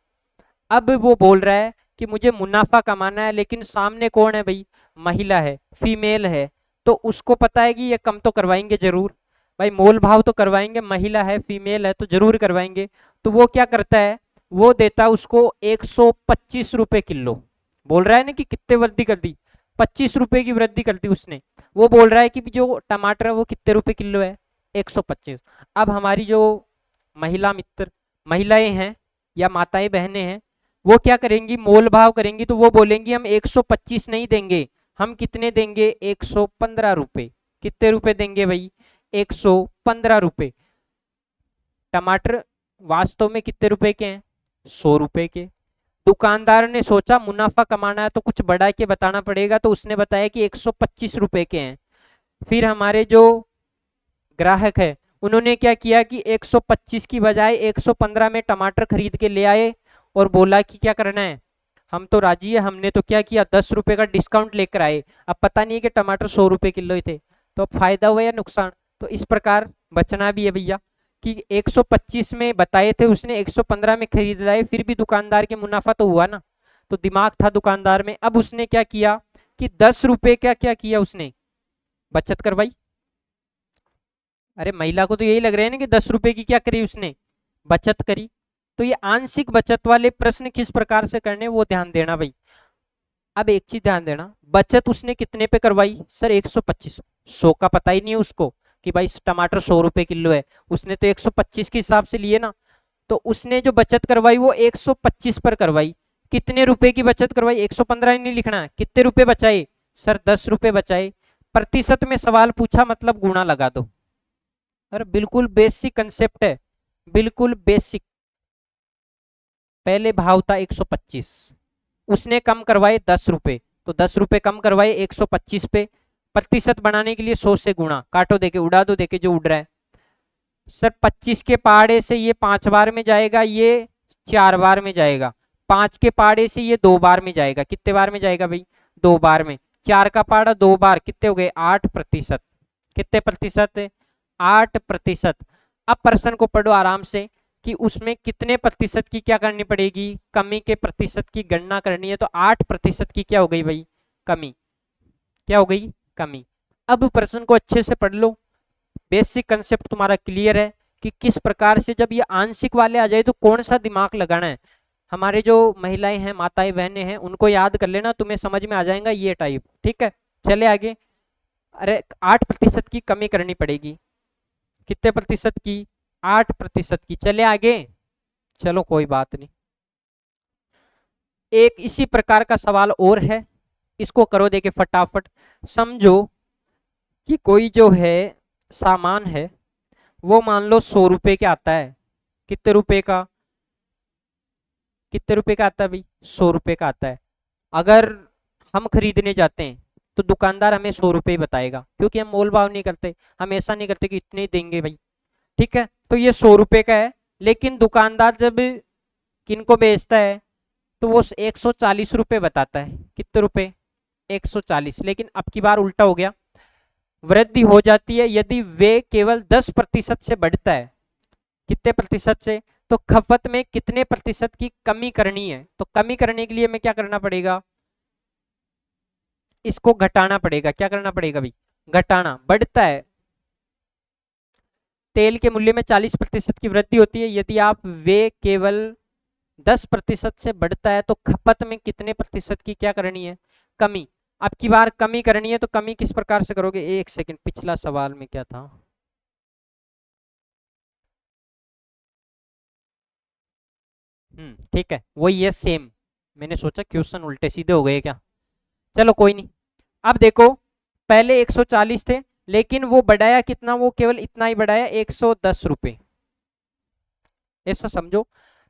Speaker 1: अब वो बोल रहा है कि मुझे मुनाफा कमाना है, लेकिन सामने कौन है भाई, महिला है, फीमेल है, तो उसको पता है कि ये कम तो करवाएंगे जरूर, भाई मोल भाव तो करवाएंगे, महिला है फीमेल है तो जरूर करवाएंगे। तो वो क्या करता है, वो देता है उसको 125 रुपए किलो। बोल रहा है ना कि कितने वृद्धि कर दी, 25 रुपए की वृद्धि कर दी उसने। वो बोल रहा है कि जो टमाटर है वो कितने रुपए किलो है, 125। अब हमारी जो महिला मित्र, महिलाएं हैं या माताएं बहनें हैं, वो क्या करेंगी, मोल भाव करेंगी, तो वो बोलेंगी हम 125 नहीं देंगे, हम कितने देंगे, 115 रुपए। कितने रुपए देंगे भाई, 115 रुपए। टमाटर वास्तव में कितने रुपए के हैं, 100 रुपए के। दुकानदार ने सोचा मुनाफा कमाना है तो कुछ बढ़ा के बताना पड़ेगा, तो उसने बताया कि 125 रुपए के हैं। फिर हमारे जो ग्राहक है उन्होंने क्या किया कि 125 की बजाय 115 में टमाटर खरीद के ले आए और बोला कि क्या करना है, हम तो राजी है। हमने तो क्या किया, 10 रुपए का डिस्काउंट लेकर आए। अब पता नहीं है कि टमाटर 100 रुपए किलो ही थे, तो अब फायदा हुआ या नुकसान। तो इस प्रकार बचना भी है भैया कि 125 में बताए थे उसने, 115 में खरीद लाए, फिर भी दुकानदार के मुनाफा तो हुआ ना। तो दिमाग था दुकानदार में। अब उसने क्या किया कि 10 रुपए का क्या किया, उसने बचत करवाई। अरे महिला को तो यही लग रहा है ना कि 10 रुपए की क्या करी उसने, बचत करी। तो ये आंशिक बचत वाले प्रश्न किस प्रकार से करने वो ध्यान देना भाई। अब एक चीज ध्यान देना, बचत उसने कितने पे करवाई सर, 125। 100 का पता ही नहीं है उसको कि भाई टमाटर 100 रुपए किलो है, उसने तो 125 के हिसाब से लिए ना। तो उसने जो बचत करवाई वो 125 पर करवाई। कितने रुपए की बचत करवाई, 115 ही नहीं लिखना, कितने रुपए बचाए सर, 10 रुपए बचाए। प्रतिशत में सवाल पूछा मतलब गुणा लगा दो। अरे बिल्कुल बेसिक कंसेप्ट है, बिल्कुल बेसिक। पहले भाव था 125, उसने कम करवाए 10 रुपए, तो 10 रुपए कम करवाए 125 पे। प्रतिशत बनाने के लिए 100 से गुणा, काटो देके उड़ा दो, देके जो उड़ रहा है सर, 25 के पहाड़े से ये 5 बार में जाएगा, ये 4 बार में जाएगा। 5 के पहाड़े से ये 2 बार में जाएगा, कितने बार में जाएगा भाई, 2 बार में। 4 का पहाड़ा 2 बार, कितने हो गए, 8%। कितने प्रतिशत, 8%। अब प्रश्न को पढ़ो आराम से कि उसमें कितने प्रतिशत की क्या करनी पड़ेगी, कमी के प्रतिशत की गणना करनी है। तो 8% की क्या हो गई भाई, कमी। क्या हो गई, कमी। अब प्रश्न को अच्छे से पढ़ लो, बेसिक कंसेप्ट तुम्हारा क्लियर है कि किस प्रकार से जब ये आंशिक वाले आ जाए तो कौन सा दिमाग लगाना है। हमारे जो महिलाएं हैं, माताएं बहनें हैं, उनको याद कर लेना, तुम्हें समझ में आ जाएगा ये टाइप, ठीक है। चले आगे। अरे 8% की कमी करनी पड़ेगी, कितने प्रतिशत की, 8% की। चले आगे, चलो कोई बात नहीं। एक इसी प्रकार का सवाल और है, इसको करो देखे फटाफट। समझो कि कोई जो है सामान है वो मान लो 100 रुपए के आता है, कितने रुपए का, कितने रुपए का आता है भाई, 100 रुपए का आता है। अगर हम खरीदने जाते हैं तो दुकानदार हमें 100 रुपए ही बताएगा, क्योंकि हम मोल भाव नहीं करते, हम ऐसा नहीं करते कि इतने ही देंगे भाई, ठीक है। तो ये 100 रुपए का है, लेकिन दुकानदार जब किनको बेचता है तो वो 140 रुपए बताता है, कितने रुपए, 140। लेकिन अब की बार उल्टा हो गया, वृद्धि हो जाती है यदि वे केवल 10% से बढ़ता है। कितने प्रतिशत से, तो खपत में कितने प्रतिशत की कमी करनी है। तो कमी करने के लिए हमें क्या करना पड़ेगा, इसको घटाना पड़ेगा। क्या करना पड़ेगा भाई, घटाना। बढ़ता है, तेल के मूल्य में 40% की वृद्धि होती है, यदि आप वे केवल 10% से बढ़ता है तो खपत में कितने प्रतिशत की क्या करनी है, कमी। अब की बार कमी करनी है तो कमी किस प्रकार से करोगे, एक सेकंड, पिछला सवाल में क्या था। ठीक है, वही है सेम। मैंने सोचा क्वेश्चन उल्टे सीधे हो गए क्या, चलो कोई नहीं। अब देखो, पहले 140 थे, लेकिन वो बढ़ाया कितना, वो केवल इतना ही बढ़ाया, 110 रुपए। ऐसा समझो,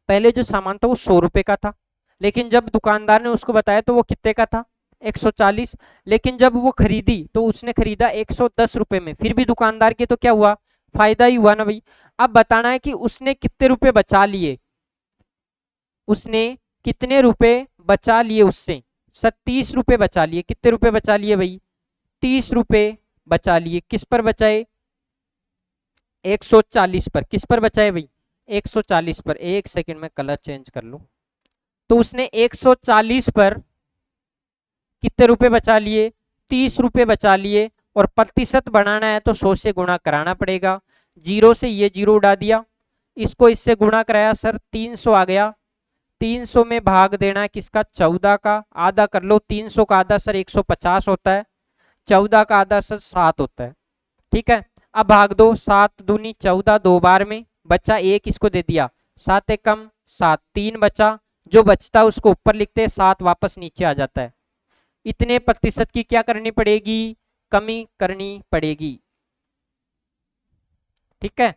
Speaker 1: पहले जो सामान था वो 100 रुपए का था, लेकिन जब दुकानदार ने उसको बताया तो वो कितने का था, 140। लेकिन जब वो खरीदी तो उसने खरीदा 110 रुपए में, फिर भी दुकानदार के तो क्या हुआ, फायदा ही हुआ ना भाई। अब बताना है कि उसने कितने रुपए बचा लिए, उसने कितने रुपए बचा लिए उससे, 30 रुपए बचा लिए। कितने रुपए बचा लिए भाई, 30 रुपए बचा लिए। किस पर बचाए, 140 पर। किस पर बचाए भाई, 140 पर। एक सेकंड में कलर चेंज कर लूं। तो उसने 140 पर कितने रुपए बचा लिए, 30 रुपए बचा लिए। और प्रतिशत बढ़ाना है तो 100 से गुणा कराना पड़ेगा। जीरो से ये जीरो उड़ा दिया, इसको इससे गुणा कराया सर, 300 आ गया। 300 में भाग देना है किसका, 14 का। आधा कर लो, 300 का आधा सर 150 होता है, 14 का आधा सर 7 होता है। ठीक है, अब भाग दो, 7 दूनी 14, दो बार में बचा एक, इसको दे दिया, 7 एक कम 7, 3 बचा। जो बचता उसको ऊपर लिखते हैं, 7 वापस नीचे आ जाता है। इतने प्रतिशत की क्या करनी पड़ेगी, कमी करनी पड़ेगी। ठीक है,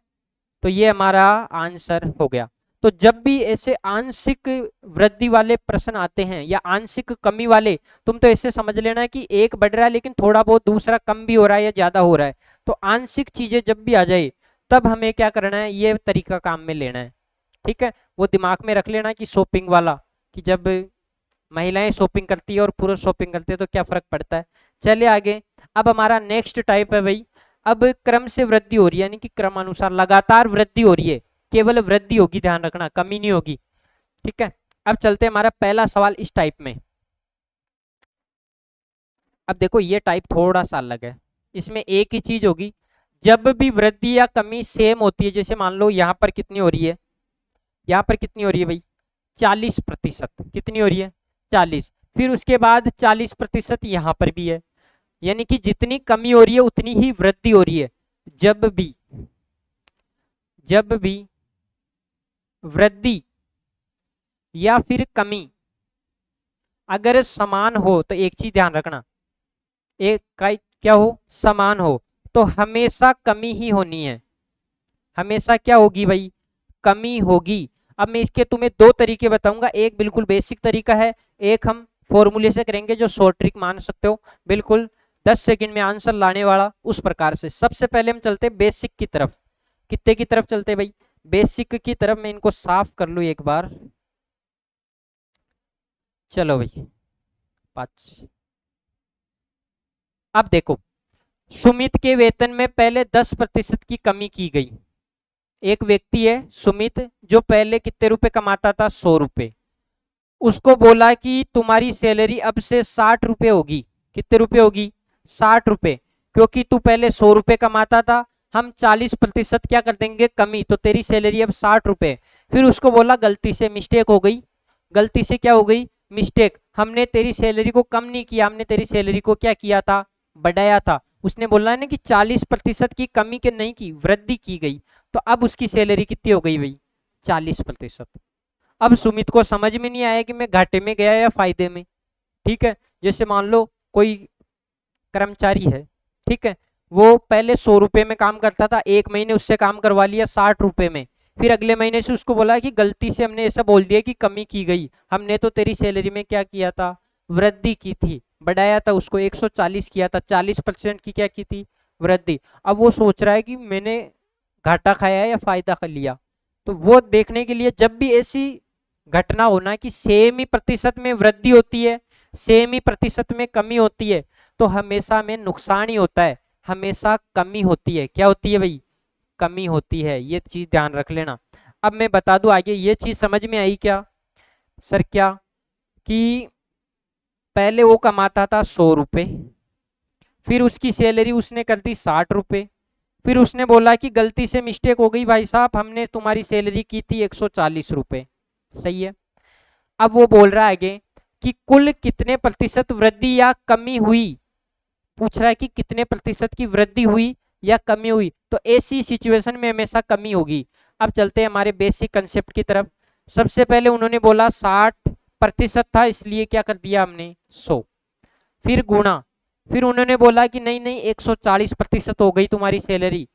Speaker 1: तो ये हमारा आंसर हो गया। तो जब भी ऐसे आंशिक वृद्धि वाले प्रश्न आते हैं या आंशिक कमी वाले, तुम तो ऐसे समझ लेना कि एक बढ़ रहा है लेकिन थोड़ा बहुत दूसरा कम भी हो रहा है या ज्यादा हो रहा है। तो आंशिक चीजें जब भी आ जाए तब हमें क्या करना है, ये तरीका काम में लेना है। ठीक है, वो दिमाग में रख लेना कि शॉपिंग वाला, कि जब महिलाएं शॉपिंग करती है और पुरुष शॉपिंग करते हैं तो क्या फर्क पड़ता है। चलिए आगे। अब हमारा नेक्स्ट टाइप है भाई, अब क्रम से वृद्धि हो रही है, यानी कि क्रमानुसार लगातार वृद्धि हो रही है, केवल वृद्धि होगी, ध्यान रखना, कमी नहीं होगी। ठीक है, अब चलते हैं हमारा पहला सवाल इस टाइप में। अब देखो ये टाइप थोड़ा सा अलग है, इसमें एक ही चीज होगी, जब भी वृद्धि या कमी सेम होती है। जैसे मान लो यहाँ पर कितनी हो रही है, यहाँ पर कितनी हो रही है भाई, 40%। कितनी हो रही है, 40। फिर उसके बाद 40% यहाँ पर भी है, यानी कि जितनी कमी हो रही है उतनी ही वृद्धि हो रही है। जब भी वृद्धि या फिर कमी अगर समान हो, तो एक चीज ध्यान रखना, एक का क्या हो, समान हो, तो हमेशा कमी ही होनी है। हमेशा क्या होगी भाई, कमी होगी। अब मैं इसके तुम्हें दो तरीके बताऊंगा, एक बिल्कुल बेसिक तरीका है, एक हम फॉर्मूले से करेंगे जो शॉर्ट ट्रिक मान सकते हो, बिल्कुल 10 सेकंड में आंसर लाने वाला, उस प्रकार से। सबसे पहले हम चलते हैं बेसिक की तरफ। कितने की तरफ चलते हैं भाई, बेसिक की तरफ। मैं इनको साफ कर लूं एक बार, चलो भाई 5। अब देखो, सुमित के वेतन में पहले 10% की कमी की गई। एक व्यक्ति है सुमित, जो पहले कितने रुपए कमाता था, 100 रुपए। उसको बोला कि तुम्हारी सैलरी अब से 60 रुपए होगी। कितने रुपए होगी, 60 रुपए, क्योंकि तू पहले 100 रुपए कमाता था, हम 40% क्या कर देंगे, कमी, तो तेरी सैलरी अब 60 रुपए। फिर उसको बोला गलती से मिस्टेक हो गई। गलती से क्या हो गई, मिस्टेक, हमने तेरी सैलरी को कम नहीं किया, हमने तेरी सैलरी को क्या किया था, बढ़ाया था। उसने बोला है ना कि 40% की कमी के नहीं की, वृद्धि की गई। तो अब उसकी सैलरी कितनी हो गई भाई, 40%। अब सुमित को समझ में नहीं आया कि मैं घाटे में गया या फायदे में। ठीक है, जैसे मान लो कोई कर्मचारी है, ठीक है, वो पहले 100 रुपए में काम करता था, एक महीने उससे काम करवा लिया 60 रुपए में। फिर अगले महीने से उसको बोला कि गलती से हमने ऐसा बोल दिया कि कमी की गई, हमने तो तेरी सैलरी में क्या किया था, वृद्धि की थी, बढ़ाया था उसको, 140 किया था, 40% की क्या की थी, वृद्धि। अब वो सोच रहा है कि मैंने घाटा खाया है या फायदा कर लिया। तो वो देखने के लिए जब भी ऐसी घटना होना कि सेम ही प्रतिशत में वृद्धि होती है, सेम ही प्रतिशत में कमी होती है, तो हमेशा में नुकसान ही होता है, हमेशा कमी होती है। क्या होती है भाई, कमी होती है, ये चीज ध्यान रख लेना। अब मैं बता दूं आगे, ये चीज समझ में आई क्या सर? क्या कि पहले वो कमाता था 100 रुपये, फिर उसकी सैलरी उसने कर दी 60 रुपये, फिर उसने बोला कि गलती से मिस्टेक हो गई भाई साहब, हमने तुम्हारी सैलरी की थी 140 रुपये। सही है। अब वो बोल रहा है आगे कि कुल कितने प्रतिशत वृद्धि या कमी हुई, पूछ रहा है कि कितने प्रतिशत की वृद्धि हुई या कमी हुई। तो ऐसी सिचुएशन में हमेशा कमी होगी। अब चलते हैं हमारे बेसिक कंसेप्ट की तरफ। सबसे पहले उन्होंने बोला 60% था, इसलिए क्या कर दिया हमने 100, फिर गुणा, फिर उन्होंने बोला कि नहीं नहीं 140% हो गई तुम्हारी सैलरी,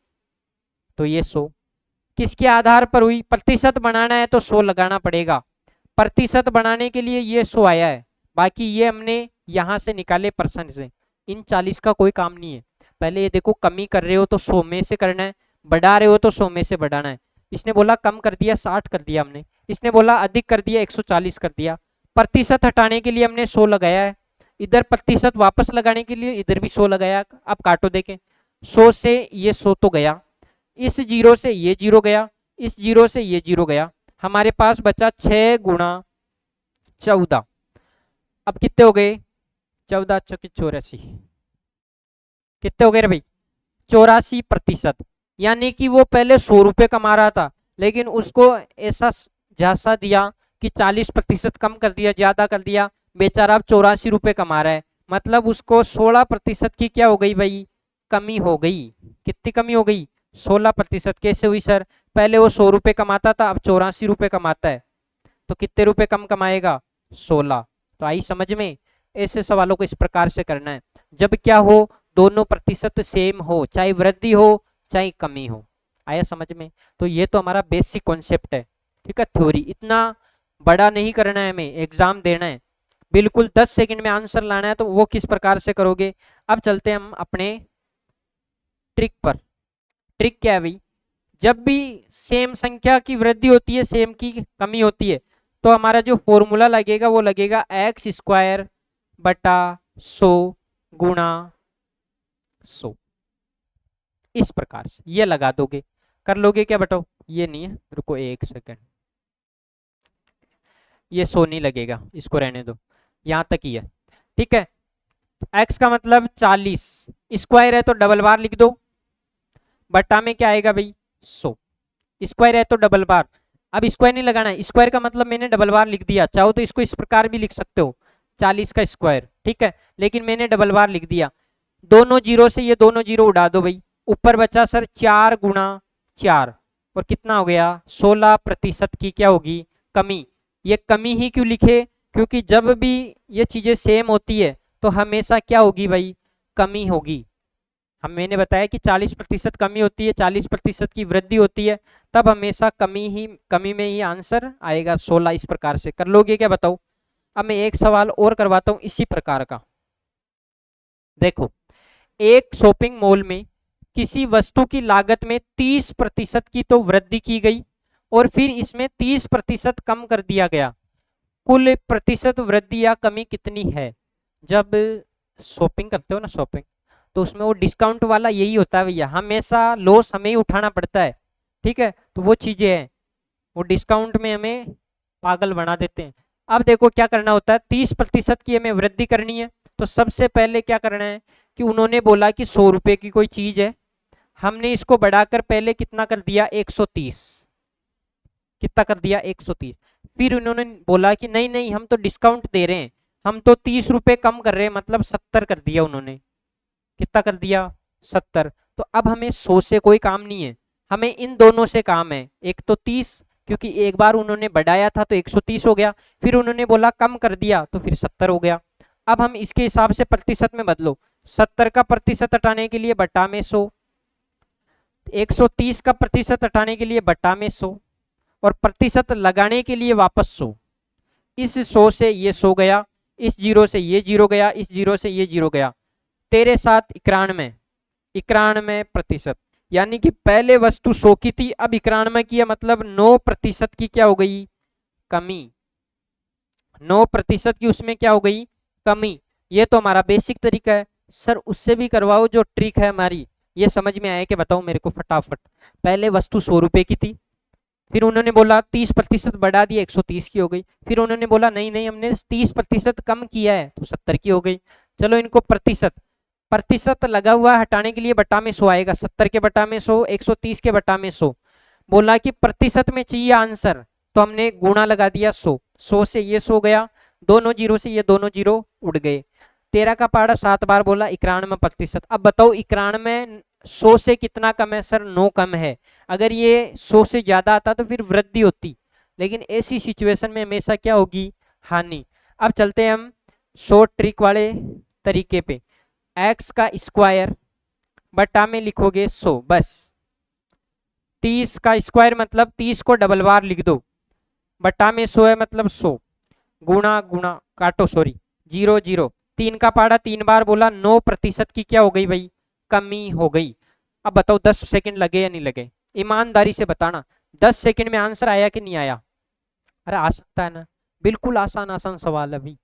Speaker 1: तो ये 100 किसके आधार पर हुई? प्रतिशत बनाना है तो 100 लगाना पड़ेगा। प्रतिशत बनाने के लिए ये 100 आया है, बाकी ये हमने यहां से निकाले परसेंट से। इन 40 का कोई काम नहीं है। पहले ये देखो, कमी कर रहे हो तो 100 में से करना है, बढ़ा रहे हो तो 100 में से बढ़ाना है। इसने बोला कम कर दिया 60 कर दिया हमने, इसने बोला अधिक कर दिया 140 कर दिया। प्रतिशत हटाने के लिए हमने 100 लगाया है, इधर प्रतिशत वापस लगाने के लिए इधर भी 100 लगाया। अब काटो देखें, 100 से ये 100 तो गया, इस जीरो से ये जीरो गया, इस जीरो से ये जीरो गया, हमारे पास बचा 6 गुणा 14। अब कितने हो गए? 14 चौके 84, कितने हो गए रे भाई? 84%। यानी कि वो पहले 100 रुपये कमा रहा था, लेकिन उसको ऐसा झांसा दिया कि 40% कम कर दिया, ज्यादा कर दिया, बेचारा अब 84 रुपये कमा रहा है। मतलब उसको 16% की क्या हो गई भाई? कमी हो गई। कितनी कमी हो गई? 16%। कैसे हुई सर? पहले वो 100 रुपये कमाता था, अब 84 रुपये कमाता है, तो कितने रुपए कम कमाएगा? 16। तो आई समझ में? ऐसे सवालों को इस प्रकार से करना है जब क्या हो, दोनों प्रतिशत सेम हो, चाहे वृद्धि हो चाहे कमी हो। आया समझ में? तो ये तो हमारा बेसिक कॉन्सेप्ट है, ठीक है। थ्योरी इतना बड़ा नहीं करना है, हमें एग्जाम देना है, बिल्कुल 10 सेकंड में आंसर लाना है, तो वो किस प्रकार से करोगे। अब चलते हैं हम अपने ट्रिक पर। ट्रिक क्या है भाई? जब भी सेम संख्या की वृद्धि होती है, सेम की कमी होती है, तो हमारा जो फॉर्मूला लगेगा वो लगेगा x² बटा 100 गुणा 100। इस प्रकार से ये लगा दोगे, कर लोगे क्या बताओ? ये नहीं है, रुको एक सेकंड, ये 100 नहीं लगेगा, इसको रहने दो, यहां तक ही है, ठीक है। x का मतलब 40, स्क्वायर है तो डबल बार लिख दो, बटा में क्या आएगा भाई? 100। स्क्वायर है तो डबल बार, अब स्क्वायर नहीं लगाना है, स्क्वायर का मतलब मैंने डबल बार लिख दिया, चाहो तो इसको इस प्रकार भी लिख सकते हो 40 का स्क्वायर, ठीक है, लेकिन मैंने डबल बार लिख दिया। दोनों जीरो से ये दोनों जीरो उड़ा दो भाई, ऊपर बचा सर 4 गुणा 4, और कितना हो गया? 16% की क्या होगी? कमी। ये कमी ही क्यों लिखे? क्योंकि जब भी ये चीजें सेम होती है तो हमेशा क्या होगी भाई? कमी होगी। हम मैंने बताया कि 40% कमी होती है, 40% की वृद्धि होती है, तब हमेशा कमी में ही आंसर आएगा 16। इस प्रकार से कर लोगे क्या बताओ? अब मैं एक सवाल और करवाता हूं इसी प्रकार का। देखो, एक शॉपिंग मॉल में किसी वस्तु की लागत में 30% की तो वृद्धि की गई, और फिर इसमें 30% कम कर दिया गया। कुल प्रतिशत वृद्धि या कमी कितनी है? जब शॉपिंग करते हो ना, शॉपिंग, तो उसमें वो डिस्काउंट वाला यही होता है भैया, हमेशा लॉस हमें ही उठाना पड़ता है, ठीक है। तो वो चीजें हैं, वो डिस्काउंट में हमें पागल बना देते हैं। अब देखो क्या करना होता है, 30% की हमें वृद्धि करनी है, तो सबसे पहले क्या करना है कि उन्होंने बोला कि 100 रुपए की कोई चीज है, हमने इसको बढ़ाकर पहले कितना कर दिया? 130। कितना कर दिया? 130। फिर उन्होंने बोला कि नहीं नहीं, हम तो डिस्काउंट दे रहे हैं, हम तो 30 रुपए कम कर रहे हैं, मतलब 70 कर दिया उन्होंने। कितना कर दिया? 70। तो अब हमें 100 से कोई काम नहीं है, हमें इन दोनों से काम है। एक तो 30, क्योंकि एक बार उन्होंने बढ़ाया था तो 130 हो गया, फिर उन्होंने बोला कम कर दिया तो फिर 70 हो गया। अब हम इसके हिसाब से प्रतिशत में बदलो, 70 का प्रतिशत हटाने के लिए बटा में 100, 130 का प्रतिशत हटाने के लिए बटा में 100, और प्रतिशत लगाने के लिए वापस 100। इस 100 से ये 100 गया, इस जीरो से ये जीरो गया, इस जीरो से ये जीरो गया, तेरे साथ 91, 91%। यानी कि पहले वस्तु 100 की थी, अब 91 की है, मतलब 9% की क्या हो गई? कमी। 9% की उसमें क्या हो गई? कमी। ये तो हमारा बेसिक तरीका है। सर उससे भी करवाओ जो ट्रिक है हमारी, ये समझ में आया कि बताओ मेरे को फटाफट। पहले वस्तु 100 रुपए की थी, फिर उन्होंने बोला 30% बढ़ा दिया 130 की हो गई, फिर उन्होंने बोला नहीं नहीं हमने 30% कम किया है तो 70 की हो गई। चलो इनको प्रतिशत प्रतिशत लगा हुआ हटाने के लिए बटा में 100 आएगा, 70 के बटा में 100, 130 के बटा में 100। बोला कि प्रतिशत में चाहिए आंसर, तो हमने गुणा लगा दिया 100, 100 से ये 100 गया, दोनों जीरो से ये दोनों जीरो उड़ गए। 13 का पहाड़ा 7 बार बोला 91%। अब बताओ 91 100 से कितना कम है सर? 9 कम है। अगर ये 100 से ज्यादा आता तो फिर वृद्धि होती, लेकिन ऐसी सिचुएशन में हमेशा क्या होगी? हानि। अब चलते हैं हम शॉर्ट ट्रिक वाले तरीके पे। एक्स का स्क्वायर बटा में लिखोगे 100 बस। 30 का स्क्वायर मतलब 30 को डबल बार लिख दो, बटा में 100 है मतलब 100, गुणा गुणा काटो सॉरी, जीरो जीरो। 3 का पहाड़ा 3 बार बोला, 9% की क्या हो गई भाई? कमी हो गई। अब बताओ 10 सेकंड लगे या नहीं लगे? ईमानदारी से बताना, 10 सेकंड में आंसर आया कि नहीं आया? अरे आ सकता है ना, बिल्कुल आसान आसान सवाल है भाई।